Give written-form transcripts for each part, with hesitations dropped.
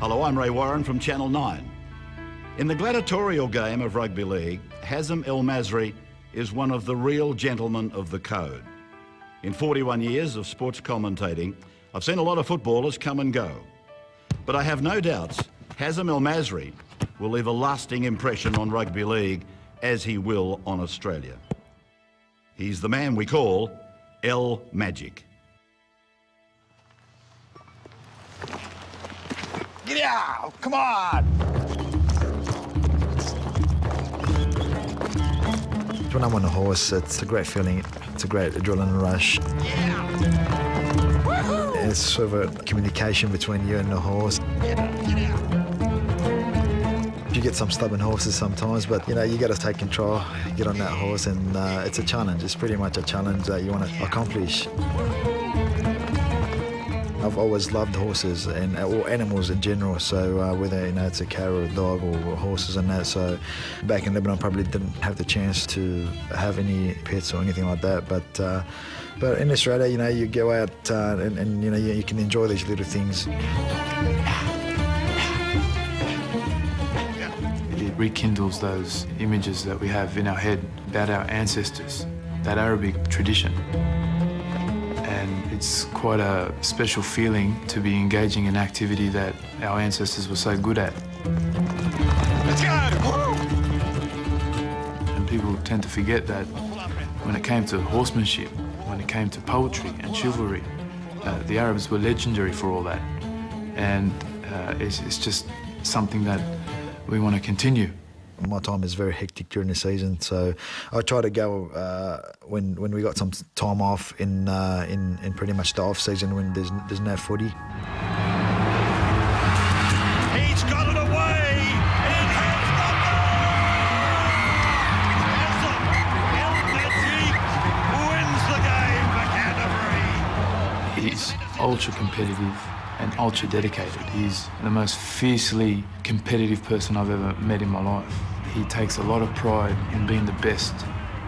Hello, I'm Ray Warren from Channel 9. In the gladiatorial game of rugby league, Hazim El Masri is one of the real gentlemen of the code. In 41 years of sports commentating, I've seen a lot of footballers come and go. But I have no doubts Hazim El Masri will leave a lasting impression on rugby league, as he will on Australia. He's the man we call El Magic. Get out! Come on! When I'm on a horse, it's a great feeling. It's a great adrenaline rush. Yeah! It's sort of a communication between you and the horse. Get out! You get some stubborn horses sometimes, but you know, you got to take control, get on that horse, and it's a challenge. It's pretty much a challenge that you want to accomplish. I've always loved horses and or animals in general, so whether it's a cat or a dog or horses and that. So back in Lebanon, I probably didn't have the chance to have any pets or anything like that. But in Australia, you go out and you can enjoy these little things. It rekindles those images that we have in our head about our ancestors, that Arabic tradition. And it's quite a special feeling to be engaging in activity that our ancestors were so good at. Let's go! And people tend to forget that when it came to horsemanship, when it came to poetry and chivalry, the Arabs were legendary for all that. And it's just something that we want to continue. My time is very hectic during the season, so I try to go when we got some time off in pretty much the off season when there's no footy. He's got it away! It has got goal! El Magic wins the game for Canterbury. He's ultra competitive and ultra dedicated. He's the most fiercely competitive person I've ever met in my life. He takes a lot of pride in being the best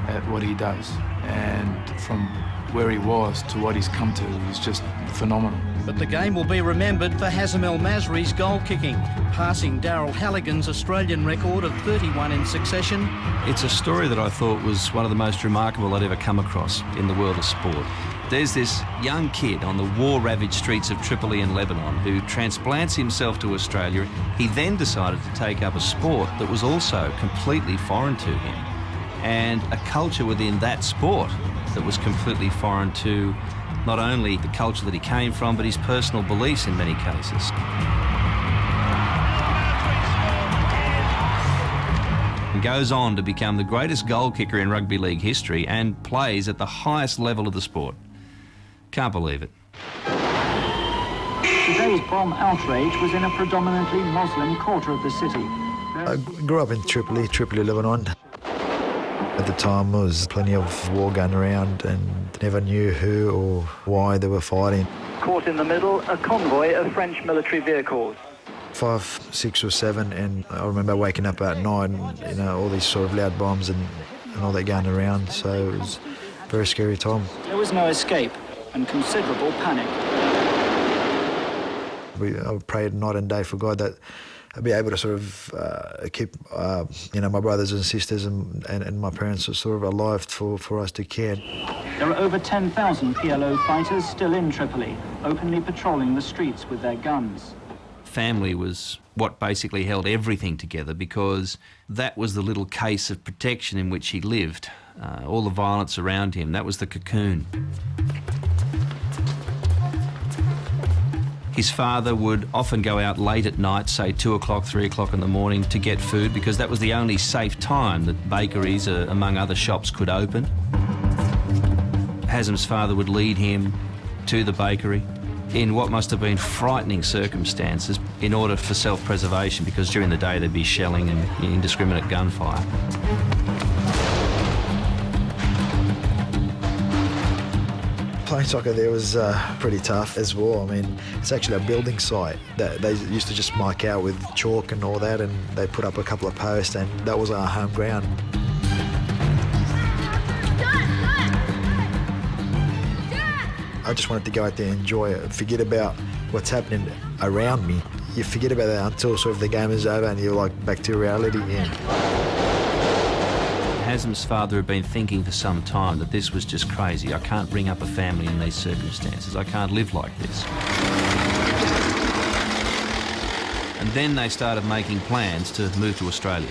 at what he does. And from where he was to what he's come to is just phenomenal. But the game will be remembered for Hazim El Masri's goal kicking, passing Darryl Halligan's Australian record of 31 in succession. It's a story that I thought was one of the most remarkable I'd ever come across in the world of sport. There's this young kid on the war-ravaged streets of Tripoli in Lebanon who transplants himself to Australia. He then decided to take up a sport that was also completely foreign to him, and a culture within that sport that was completely foreign to not only the culture that he came from, but his personal beliefs in many cases. And goes on to become the greatest goal kicker in rugby league history and plays at the highest level of the sport. Can't believe it. Today's bomb outrage was in a predominantly Muslim quarter of the city. I grew up in Tripoli, Lebanon. At the time, there was plenty of war going around and never knew who or why they were fighting. Caught in the middle, a convoy of French military vehicles. 5, 6 or 7, and I remember waking up at night and, all these sort of loud bombs and all that going around, so it was a very scary time. There was no escape and considerable panic. I prayed night and day for God that I'd be able to sort of keep, my brothers and sisters and my parents sort of alive for us to care. There are over 10,000 PLO fighters still in Tripoli, openly patrolling the streets with their guns. Family was what basically held everything together, because that was the little case of protection in which he lived. All the violence around him, that was the cocoon. His father would often go out late at night, say 2 o'clock, 3 o'clock in the morning, to get food, because that was the only safe time that bakeries, among other shops, could open. Hazim's father would lead him to the bakery in what must have been frightening circumstances in order for self-preservation, because during the day there'd be shelling and indiscriminate gunfire. Playing soccer there was pretty tough as well. I mean, it's actually a building site that they used to just mark out with chalk and all that, and they put up a couple of posts, and that was our home ground. I just wanted to go out there and enjoy it, forget about what's happening around me, you forget about that until sort of the game is over and you're like back to reality again. Hazim's father had been thinking for some time that this was just crazy. I can't bring up a family in these circumstances. I can't live like this. And then they started making plans to move to Australia.